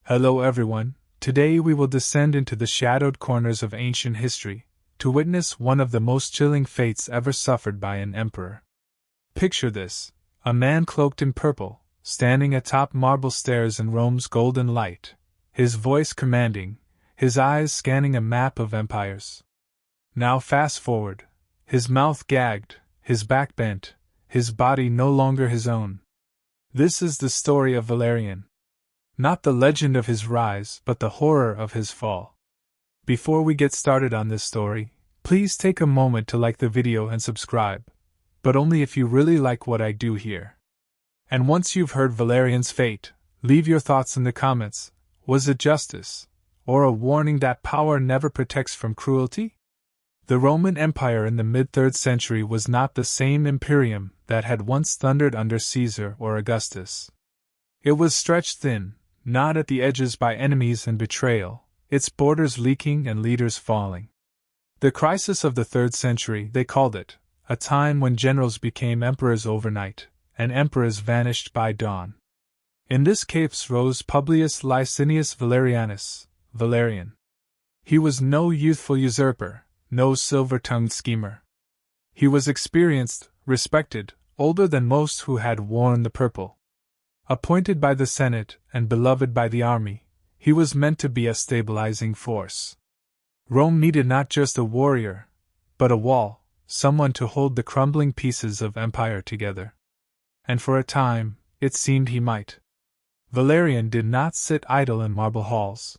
Hello everyone, today we will descend into the shadowed corners of ancient history, to witness one of the most chilling fates ever suffered by an emperor. Picture this, a man cloaked in purple, standing atop marble stairs in Rome's golden light, his voice commanding, his eyes scanning a map of empires. Now fast forward, his mouth gagged, his back bent, his body no longer his own. This is the story of Valerian. Not the legend of his rise, but the horror of his fall. Before we get started on this story, please take a moment to like the video and subscribe, but only if you really like what I do here. And once you've heard Valerian's fate, leave your thoughts in the comments. Was it justice, or a warning that power never protects from cruelty? The Roman Empire in the mid-3rd century was not the same imperium that had once thundered under Caesar or Augustus. It was stretched thin, gnawed at the edges by enemies and betrayal, its borders leaking and leaders falling. The crisis of the 3rd century, they called it, a time when generals became emperors overnight, and emperors vanished by dawn. In this case rose Publius Licinius Valerianus, Valerian. He was no youthful usurper, no silver-tongued schemer. He was experienced, respected, older than most who had worn the purple. Appointed by the Senate and beloved by the army, he was meant to be a stabilizing force. Rome needed not just a warrior, but a wall, someone to hold the crumbling pieces of empire together. And for a time, it seemed he might. Valerian did not sit idle in marble halls.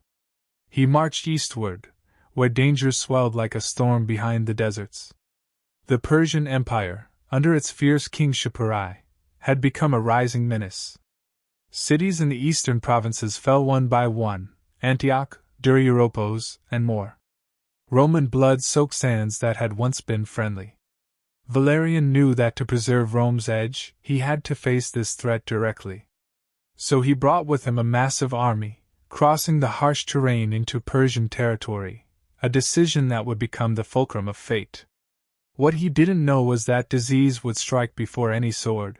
He marched eastward, where dangers swelled like a storm behind the deserts. The Persian Empire, under its fierce king Shapur I, had become a rising menace. Cities in the eastern provinces fell one by one, Antioch, Duryopos, and more. Roman blood soaked sands that had once been friendly. Valerian knew that to preserve Rome's edge, he had to face this threat directly. So he brought with him a massive army, crossing the harsh terrain into Persian territory, a decision that would become the fulcrum of fate. What he didn't know was that disease would strike before any sword.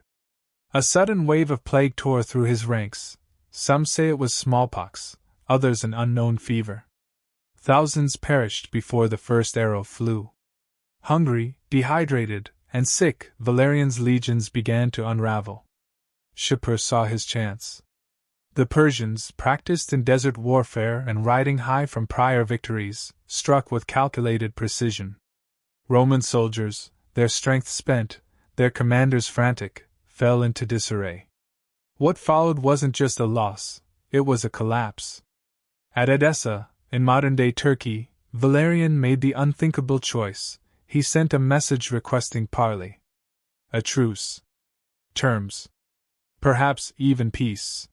A sudden wave of plague tore through his ranks. Some say it was smallpox, others an unknown fever. Thousands perished before the first arrow flew. Hungry, dehydrated, and sick, Valerian's legions began to unravel. Shapur saw his chance. The Persians, practiced in desert warfare and riding high from prior victories, struck with calculated precision. Roman soldiers, their strength spent, their commanders frantic, fell into disarray. What followed wasn't just a loss, it was a collapse. At Edessa, in modern-day Turkey, Valerian made the unthinkable choice. He sent a message requesting parley. A truce. Terms. Perhaps even peace.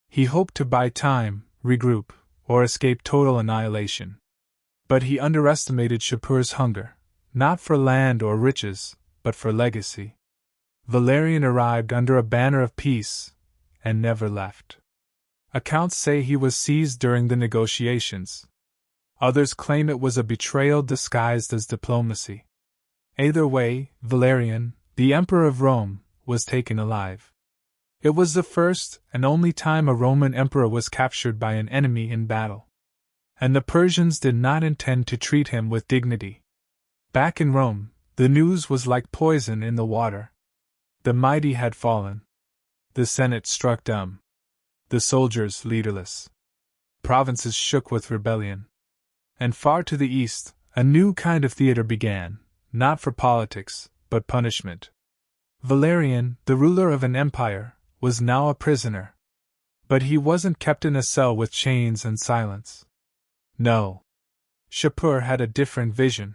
He hoped to buy time, regroup, or escape total annihilation. But he underestimated Shapur's hunger, not for land or riches, but for legacy. Valerian arrived under a banner of peace, and never left. Accounts say he was seized during the negotiations. Others claim it was a betrayal disguised as diplomacy. Either way, Valerian, the Emperor of Rome, was taken alive. It was the first and only time a Roman emperor was captured by an enemy in battle. And the Persians did not intend to treat him with dignity. Back in Rome, the news was like poison in the water. The mighty had fallen. The Senate struck dumb. The soldiers leaderless. Provinces shook with rebellion. And far to the east, a new kind of theater began, not for politics, but punishment. Valerian, the ruler of an empire, was now a prisoner. But he wasn't kept in a cell with chains and silence. No. Shapur had a different vision.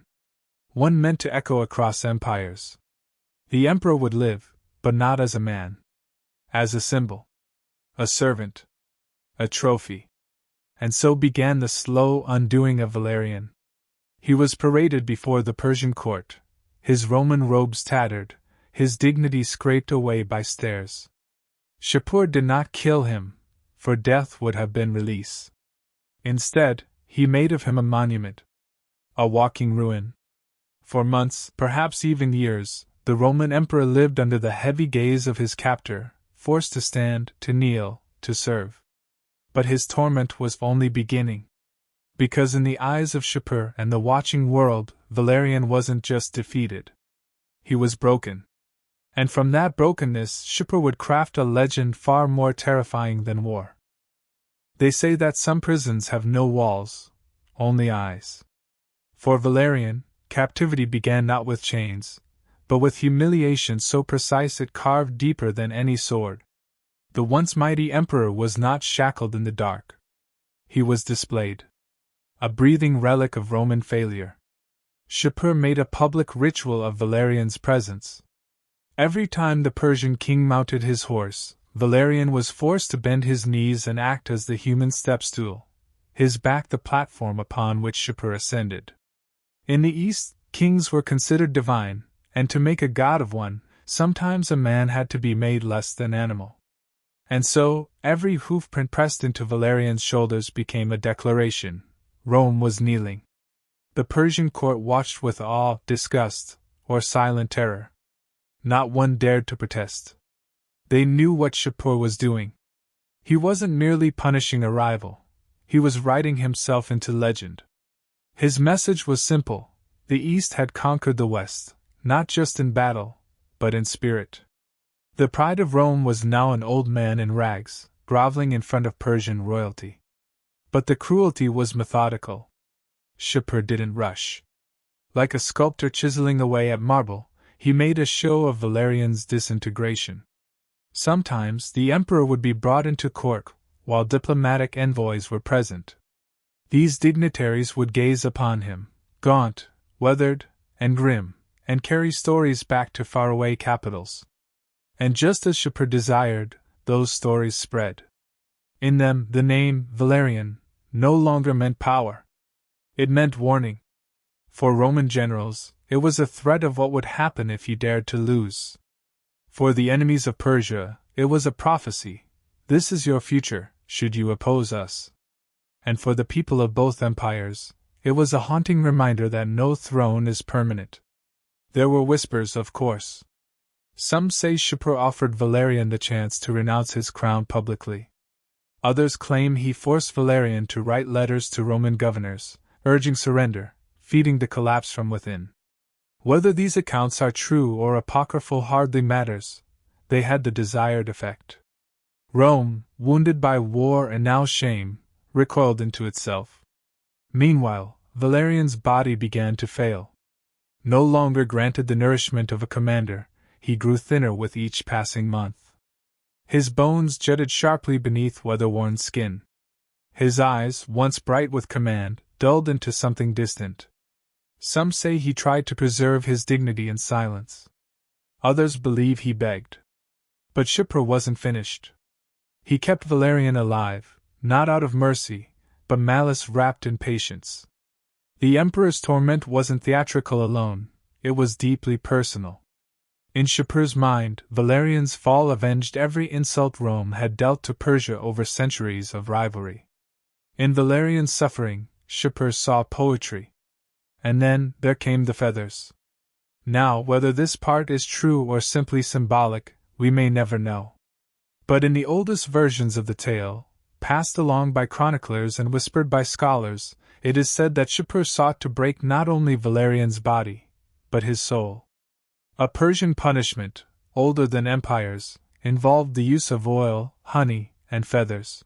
One meant to echo across empires. The emperor would live, but not as a man. As a symbol. A servant. A trophy. And so began the slow undoing of Valerian. He was paraded before the Persian court, his Roman robes tattered, his dignity scraped away by stares. Shapur did not kill him, for death would have been release. Instead, he made of him a monument. A walking ruin. For months, perhaps even years, the Roman emperor lived under the heavy gaze of his captor, forced to stand, to kneel, to serve. But his torment was only beginning. Because in the eyes of Shapur and the watching world, Valerian wasn't just defeated. He was broken. And from that brokenness, Shapur would craft a legend far more terrifying than war. They say that some prisons have no walls, only eyes. For Valerian, captivity began not with chains, but with humiliation so precise it carved deeper than any sword. The once mighty emperor was not shackled in the dark. He was displayed. A breathing relic of Roman failure. Shapur made a public ritual of Valerian's presence. Every time the Persian king mounted his horse, Valerian was forced to bend his knees and act as the human stepstool, his back the platform upon which Shapur ascended. In the East, kings were considered divine, and to make a god of one, sometimes a man had to be made less than animal. And so, every hoofprint pressed into Valerian's shoulders became a declaration. Rome was kneeling. The Persian court watched with awe, disgust, or silent terror. Not one dared to protest. They knew what Shapur was doing. He wasn't merely punishing a rival. He was writing himself into legend. His message was simple. The East had conquered the West, not just in battle, but in spirit. The pride of Rome was now an old man in rags, groveling in front of Persian royalty. But the cruelty was methodical. Shapur didn't rush. Like a sculptor chiseling away at marble, he made a show of Valerian's disintegration. Sometimes the emperor would be brought into court, while diplomatic envoys were present. These dignitaries would gaze upon him, gaunt, weathered, and grim, and carry stories back to faraway capitals. And just as Shapur desired, those stories spread. In them, the name Valerian no longer meant power. It meant warning. For Roman generals, it was a threat of what would happen if you dared to lose. For the enemies of Persia, it was a prophecy. This is your future, should you oppose us. And for the people of both empires, it was a haunting reminder that no throne is permanent. There were whispers, of course. Some say Shapur offered Valerian the chance to renounce his crown publicly. Others claim he forced Valerian to write letters to Roman governors, urging surrender, feeding the collapse from within. Whether these accounts are true or apocryphal hardly matters. They had the desired effect. Rome, wounded by war and now shame, recoiled into itself. Meanwhile, Valerian's body began to fail. No longer granted the nourishment of a commander, he grew thinner with each passing month. His bones jutted sharply beneath weather-worn skin. His eyes, once bright with command, dulled into something distant. Some say he tried to preserve his dignity in silence. Others believe he begged. But Shapur wasn't finished. He kept Valerian alive, not out of mercy, but malice wrapped in patience. The emperor's torment wasn't theatrical alone, it was deeply personal. In Shapur's mind, Valerian's fall avenged every insult Rome had dealt to Persia over centuries of rivalry. In Valerian's suffering, Shapur saw poetry. And then, there came the feathers. Now, whether this part is true or simply symbolic, we may never know. But in the oldest versions of the tale, passed along by chroniclers and whispered by scholars, it is said that Shapur sought to break not only Valerian's body, but his soul. A Persian punishment, older than empires, involved the use of oil, honey, and feathers.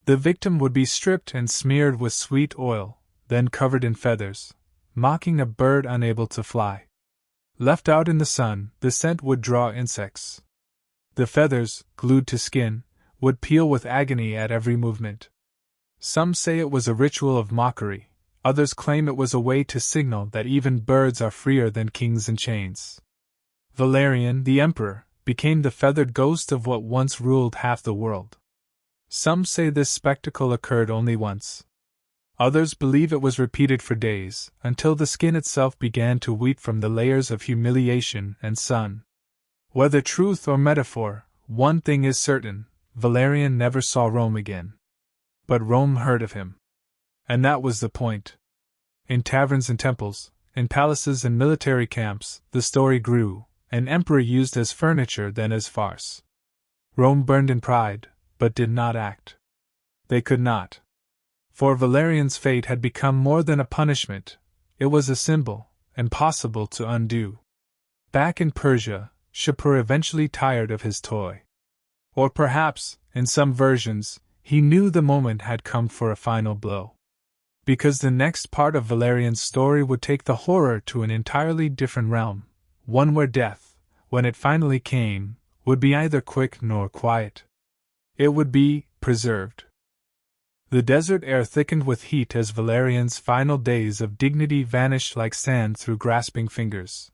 The victim would be stripped and smeared with sweet oil, then covered in feathers, mocking a bird unable to fly. Left out in the sun, the scent would draw insects. The feathers, glued to skin, would peel with agony at every movement. Some say it was a ritual of mockery, others claim it was a way to signal that even birds are freer than kings in chains. Valerian, the emperor, became the feathered ghost of what once ruled half the world. Some say this spectacle occurred only once. Others believe it was repeated for days, until the skin itself began to weep from the layers of humiliation and sun. Whether truth or metaphor, one thing is certain, Valerian never saw Rome again. But Rome heard of him. And that was the point. In taverns and temples, in palaces and military camps, the story grew, an emperor used as furniture then as farce. Rome burned in pride, but did not act. They could not. For Valerian's fate had become more than a punishment, it was a symbol, impossible to undo. Back in Persia, Shapur eventually tired of his toy. Or perhaps, in some versions, he knew the moment had come for a final blow. Because the next part of Valerian's story would take the horror to an entirely different realm, one where death, when it finally came, would be neither quick nor quiet. It would be preserved. The desert air thickened with heat as Valerian's final days of dignity vanished like sand through grasping fingers.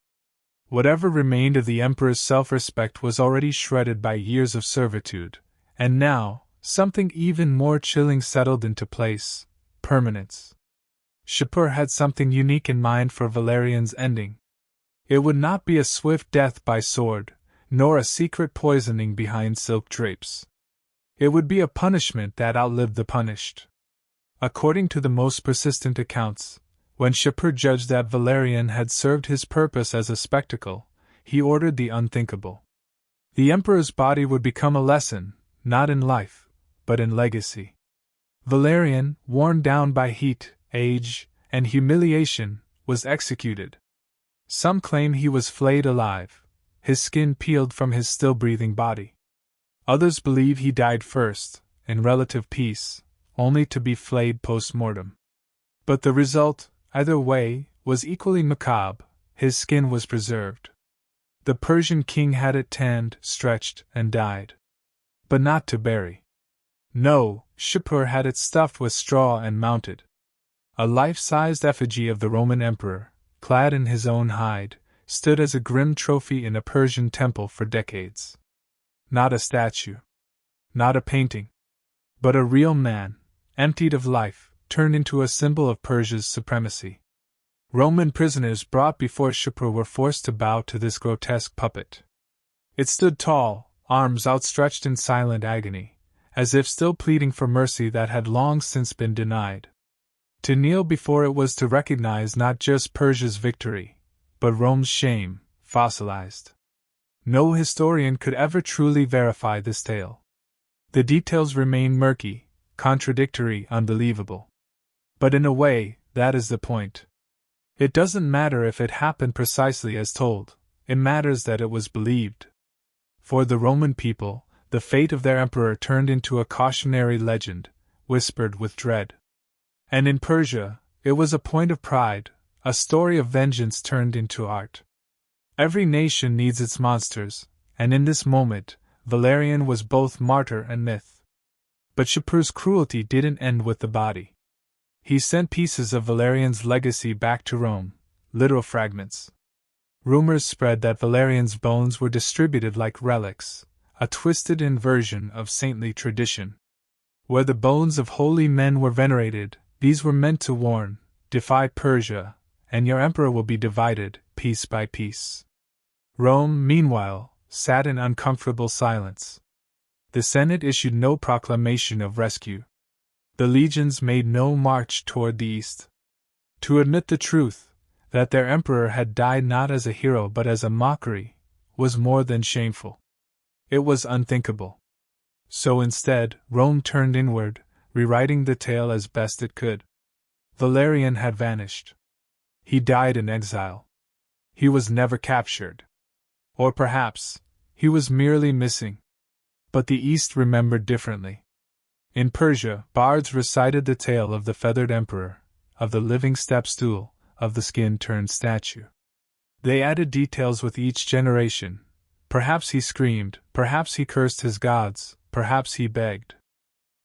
Whatever remained of the emperor's self-respect was already shredded by years of servitude, and now, something even more chilling settled into place: permanence. Shapur had something unique in mind for Valerian's ending. It would not be a swift death by sword, nor a secret poisoning behind silk drapes. It would be a punishment that outlived the punished. According to the most persistent accounts, when Shapur judged that Valerian had served his purpose as a spectacle, he ordered the unthinkable. The emperor's body would become a lesson, not in life, but in legacy. Valerian, worn down by heat, age, and humiliation, was executed. Some claim he was flayed alive, his skin peeled from his still-breathing body. Others believe he died first, in relative peace, only to be flayed post-mortem. But the result, either way, was equally macabre: his skin was preserved. The Persian king had it tanned, stretched, and dyed. But not to bury. No, Shapur had it stuffed with straw and mounted. A life-sized effigy of the Roman emperor, clad in his own hide, stood as a grim trophy in a Persian temple for decades. Not a statue. Not a painting. But a real man, emptied of life, turned into a symbol of Persia's supremacy. Roman prisoners brought before Shapur were forced to bow to this grotesque puppet. It stood tall, arms outstretched in silent agony, as if still pleading for mercy that had long since been denied. To kneel before it was to recognize not just Persia's victory, but Rome's shame, fossilized. No historian could ever truly verify this tale. The details remain murky, contradictory, unbelievable. But in a way, that is the point. It doesn't matter if it happened precisely as told, it matters that it was believed. For the Roman people, the fate of their emperor turned into a cautionary legend, whispered with dread. And in Persia, it was a point of pride, a story of vengeance turned into art. Every nation needs its monsters, and in this moment, Valerian was both martyr and myth. But Shapur's cruelty didn't end with the body. He sent pieces of Valerian's legacy back to Rome, literal fragments. Rumors spread that Valerian's bones were distributed like relics, a twisted inversion of saintly tradition. Where the bones of holy men were venerated, these were meant to warn: defy Persia, and your emperor will be divided, piece by piece. Rome, meanwhile, sat in uncomfortable silence. The Senate issued no proclamation of rescue. The legions made no march toward the east. To admit the truth, that their emperor had died not as a hero but as a mockery, was more than shameful. It was unthinkable. So instead, Rome turned inward, rewriting the tale as best it could. Valerian had vanished. He died in exile. He was never captured. Or perhaps, he was merely missing. But the East remembered differently. In Persia, bards recited the tale of the feathered emperor, of the living step-stool, of the skin-turned statue. They added details with each generation. Perhaps he screamed, perhaps he cursed his gods, perhaps he begged.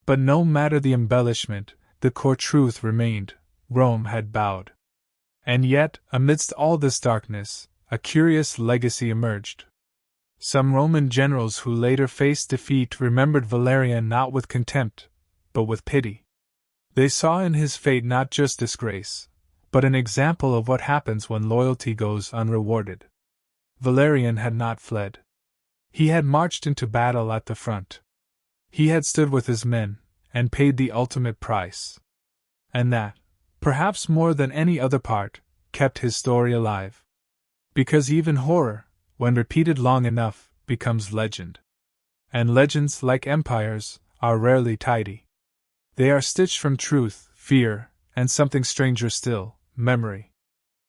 But no matter the embellishment, the core truth remained: Rome had bowed. And yet, amidst all this darkness, a curious legacy emerged. Some Roman generals who later faced defeat remembered Valerian not with contempt, but with pity. They saw in his fate not just disgrace, but an example of what happens when loyalty goes unrewarded. Valerian had not fled. He had marched into battle at the front. He had stood with his men, and paid the ultimate price. And that, perhaps more than any other part, kept his story alive. Because even horror, when repeated long enough, becomes legend. And legends, like empires, are rarely tidy. They are stitched from truth, fear, and something stranger still, memory.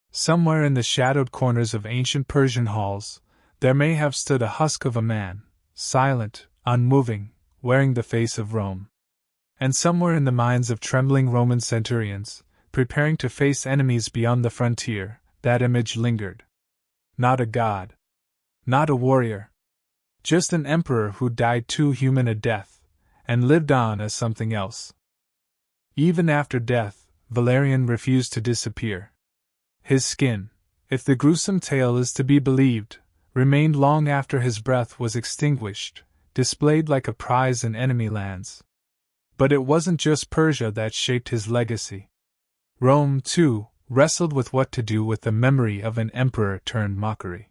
Somewhere in the shadowed corners of ancient Persian halls, there may have stood a husk of a man, silent, unmoving, wearing the face of Rome. And somewhere in the minds of trembling Roman centurions, preparing to face enemies beyond the frontier, that image lingered. Not a god. Not a warrior. Just an emperor who died too human a death, and lived on as something else. Even after death, Valerian refused to disappear. His skin, if the gruesome tale is to be believed, remained long after his breath was extinguished, displayed like a prize in enemy lands. But it wasn't just Persia that shaped his legacy. Rome, too, wrestled with what to do with the memory of an emperor turned mockery.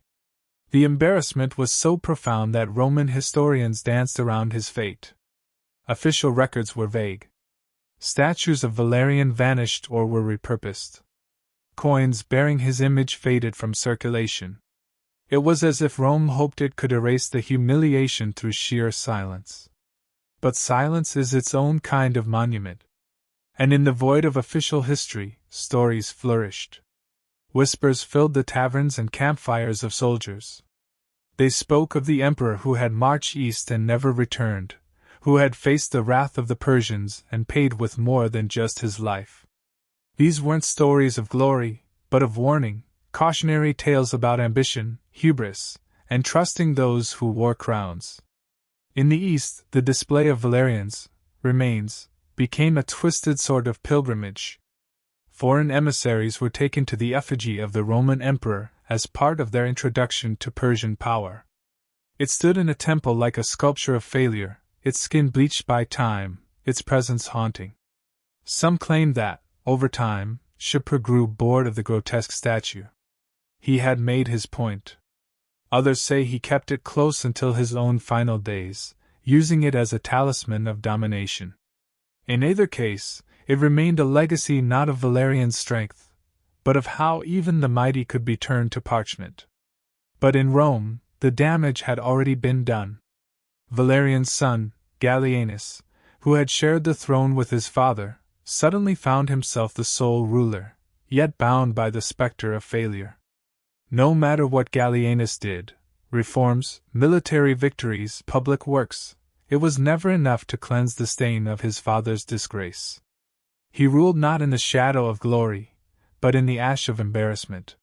The embarrassment was so profound that Roman historians danced around his fate. Official records were vague. Statues of Valerian vanished or were repurposed. Coins bearing his image faded from circulation. It was as if Rome hoped it could erase the humiliation through sheer silence. But silence is its own kind of monument. And in the void of official history, stories flourished. Whispers filled the taverns and campfires of soldiers. They spoke of the emperor who had marched east and never returned, who had faced the wrath of the Persians and paid with more than just his life. These weren't stories of glory, but of warning, cautionary tales about ambition, hubris, and trusting those who wore crowns. In the East, the display of Valerian's remains became a twisted sort of pilgrimage. Foreign emissaries were taken to the effigy of the Roman emperor as part of their introduction to Persian power. It stood in a temple like a sculpture of failure, its skin bleached by time, its presence haunting. Some claimed that, over time, Shapur grew bored of the grotesque statue. He had made his point. Others say he kept it close until his own final days, using it as a talisman of domination. In either case, it remained a legacy not of Valerian's strength, but of how even the mighty could be turned to parchment. But in Rome, the damage had already been done. Valerian's son, Gallienus, who had shared the throne with his father, suddenly found himself the sole ruler, yet bound by the specter of failure. No matter what Gallienus did, reforms, military victories, public works, it was never enough to cleanse the stain of his father's disgrace. He ruled not in the shadow of glory, but in the ash of embarrassment.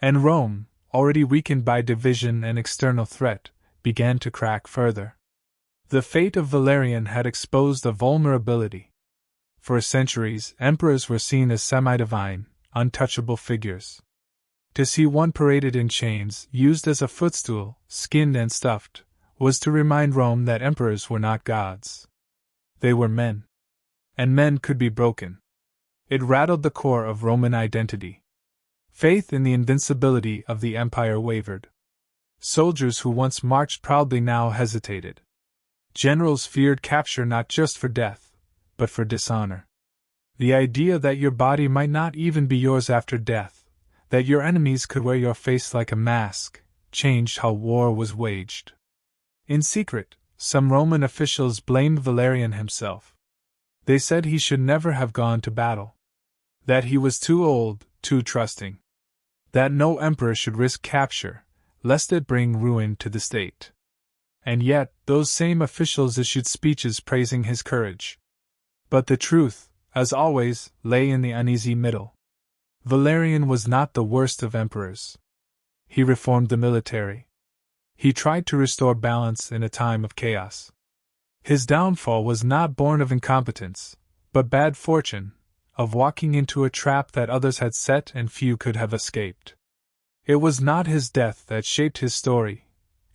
And Rome, already weakened by division and external threat, began to crack further. The fate of Valerian had exposed a vulnerability. For centuries, emperors were seen as semi-divine, untouchable figures. To see one paraded in chains, used as a footstool, skinned and stuffed, was to remind Rome that emperors were not gods. They were men. And men could be broken. It rattled the core of Roman identity. Faith in the invincibility of the empire wavered. Soldiers who once marched proudly now hesitated. Generals feared capture not just for death, but for dishonor. The idea that your body might not even be yours after death, that your enemies could wear your face like a mask, changed how war was waged. In secret, some Roman officials blamed Valerian himself. They said he should never have gone to battle. That he was too old, too trusting. That no emperor should risk capture, lest it bring ruin to the state. And yet, those same officials issued speeches praising his courage. But the truth, as always, lay in the uneasy middle. Valerian was not the worst of emperors. He reformed the military. He tried to restore balance in a time of chaos. His downfall was not born of incompetence, but bad fortune, of walking into a trap that others had set and few could have escaped. It was not his death that shaped his story,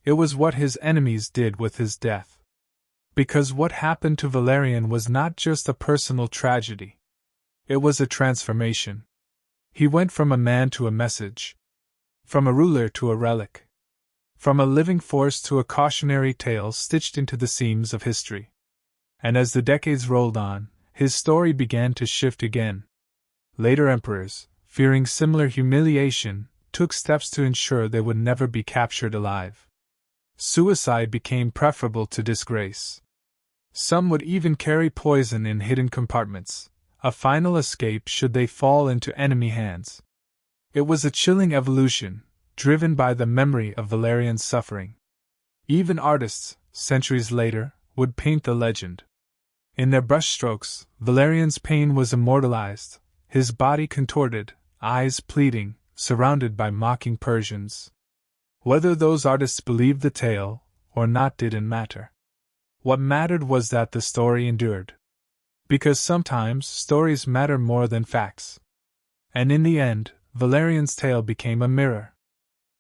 it was what his enemies did with his death. Because what happened to Valerian was not just a personal tragedy. It was a transformation. He went from a man to a message. From a ruler to a relic. From a living force to a cautionary tale stitched into the seams of history. And as the decades rolled on, his story began to shift again. Later emperors, fearing similar humiliation, took steps to ensure they would never be captured alive. Suicide became preferable to disgrace. Some would even carry poison in hidden compartments, a final escape should they fall into enemy hands. It was a chilling evolution, driven by the memory of Valerian's suffering. Even artists, centuries later, would paint the legend. In their brushstrokes, Valerian's pain was immortalized, his body contorted, eyes pleading, surrounded by mocking Persians. Whether those artists believed the tale or not didn't matter. What mattered was that the story endured. Because sometimes stories matter more than facts. And in the end, Valerian's tale became a mirror.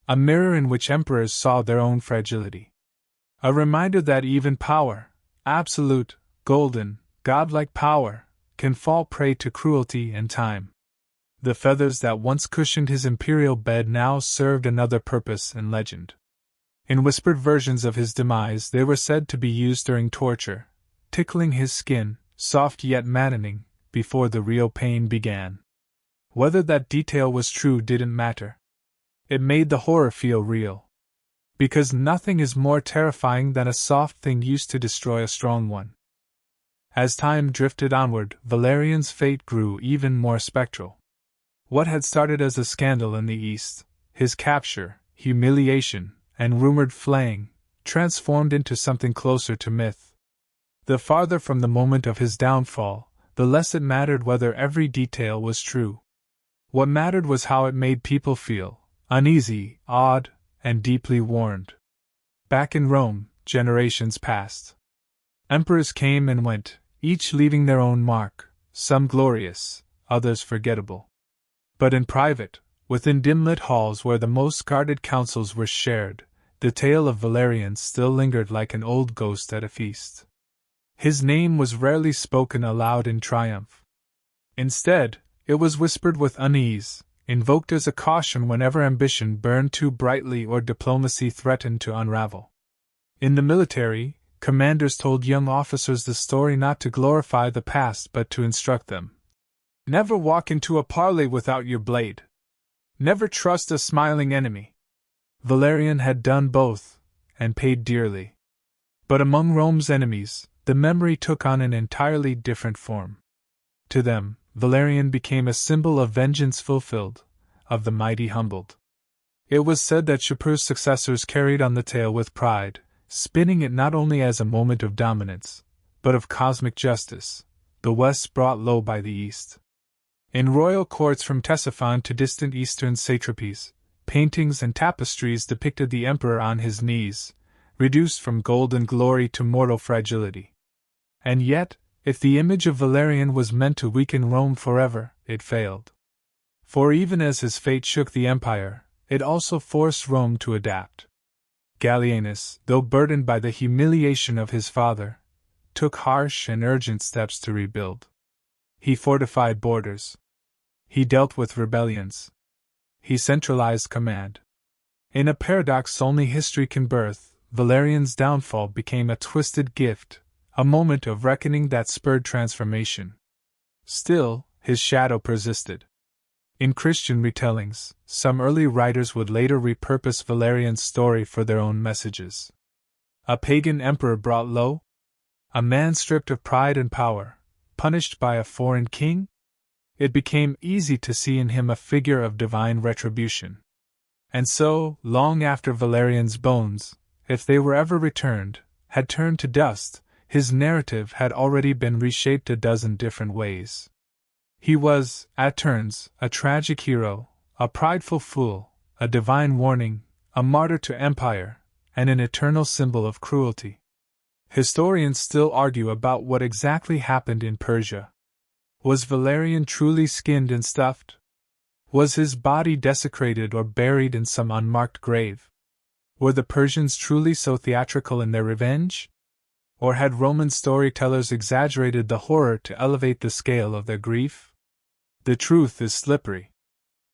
A mirror in which emperors saw their own fragility. A reminder that even power, absolute, golden, godlike power, can fall prey to cruelty and time. The feathers that once cushioned his imperial bed now served another purpose in legend. In whispered versions of his demise, they were said to be used during torture, tickling his skin, soft yet maddening, before the real pain began. Whether that detail was true didn't matter. It made the horror feel real. Because nothing is more terrifying than a soft thing used to destroy a strong one. As time drifted onward, Valerian's fate grew even more spectral. What had started as a scandal in the East, his capture, humiliation, and rumored flaying, transformed into something closer to myth. The farther from the moment of his downfall, the less it mattered whether every detail was true. What mattered was how it made people feel, uneasy, awed, and deeply warned. Back in Rome, generations passed. Emperors came and went, each leaving their own mark, some glorious, others forgettable. But in private, within dim-lit halls where the most guarded counsels were shared, the tale of Valerian still lingered like an old ghost at a feast. His name was rarely spoken aloud in triumph. Instead, it was whispered with unease, invoked as a caution whenever ambition burned too brightly or diplomacy threatened to unravel. In the military, commanders told young officers the story not to glorify the past but to instruct them. Never walk into a parley without your blade. Never trust a smiling enemy. Valerian had done both, and paid dearly. But among Rome's enemies, the memory took on an entirely different form. To them, Valerian became a symbol of vengeance fulfilled, of the mighty humbled. It was said that Shapur's successors carried on the tale with pride, spinning it not only as a moment of dominance, but of cosmic justice, the West brought low by the East. In royal courts from Ctesiphon to distant eastern satrapies, paintings and tapestries depicted the emperor on his knees, reduced from golden glory to mortal fragility. And yet, if the image of Valerian was meant to weaken Rome forever, it failed. For even as his fate shook the empire, it also forced Rome to adapt. Gallienus, though burdened by the humiliation of his father, took harsh and urgent steps to rebuild. He fortified borders. He dealt with rebellions. He centralized command. In a paradox only history can birth, Valerian's downfall became a twisted gift, a moment of reckoning that spurred transformation. Still, his shadow persisted. In Christian retellings, some early writers would later repurpose Valerian's story for their own messages. A pagan emperor brought low? A man stripped of pride and power, punished by a foreign king? It became easy to see in him a figure of divine retribution. And so, long after Valerian's bones, if they were ever returned, had turned to dust, his narrative had already been reshaped a dozen different ways. He was, at turns, a tragic hero, a prideful fool, a divine warning, a martyr to empire, and an eternal symbol of cruelty. Historians still argue about what exactly happened in Persia. Was Valerian truly skinned and stuffed? Was his body desecrated or buried in some unmarked grave? Were the Persians truly so theatrical in their revenge? Or had Roman storytellers exaggerated the horror to elevate the scale of their grief? The truth is slippery.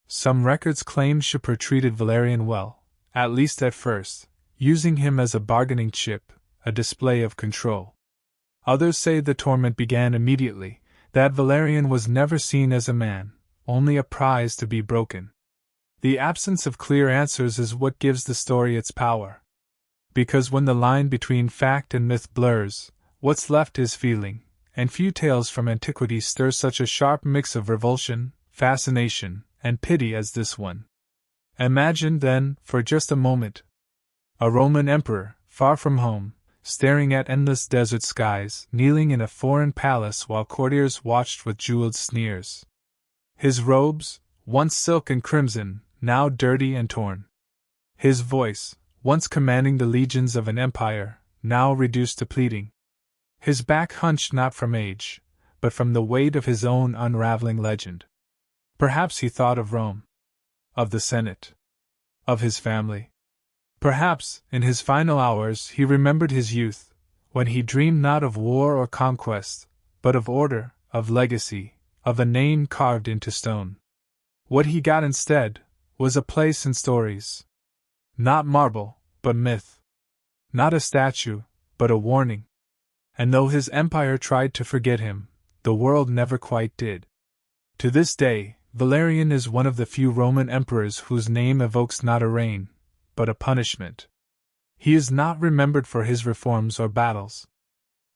Some records claim Shapur treated Valerian well, at least at first, using him as a bargaining chip, a display of control. Others say the torment began immediately, that Valerian was never seen as a man, only a prize to be broken. The absence of clear answers is what gives the story its power. Because when the line between fact and myth blurs, What's left is feeling, and few tales from antiquity stir such a sharp mix of revulsion, fascination, and pity as this one. Imagine, then, for just a moment, a Roman emperor, far from home, staring at endless desert skies, kneeling in a foreign palace while courtiers watched with jeweled sneers. His robes, once silk and crimson, now dirty and torn. His voice, once commanding the legions of an empire, now reduced to pleading. His back hunched not from age, but from the weight of his own unraveling legend. Perhaps he thought of Rome, of the Senate, of his family. Perhaps, in his final hours, he remembered his youth, when he dreamed not of war or conquest, but of order, of legacy, of a name carved into stone. What he got instead was a place in stories. Not marble, but myth. Not a statue, but a warning. And though his empire tried to forget him, the world never quite did. To this day, Valerian is one of the few Roman emperors whose name evokes not a reign, but a punishment. He is not remembered for his reforms or battles.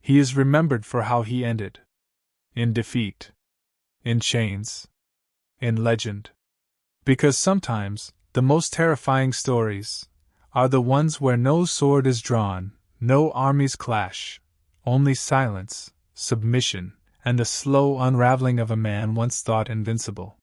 He is remembered for how he ended. In defeat. In chains. In legend. Because sometimes, the most terrifying stories are the ones where no sword is drawn, no armies clash, only silence, submission, and the slow unraveling of a man once thought invincible.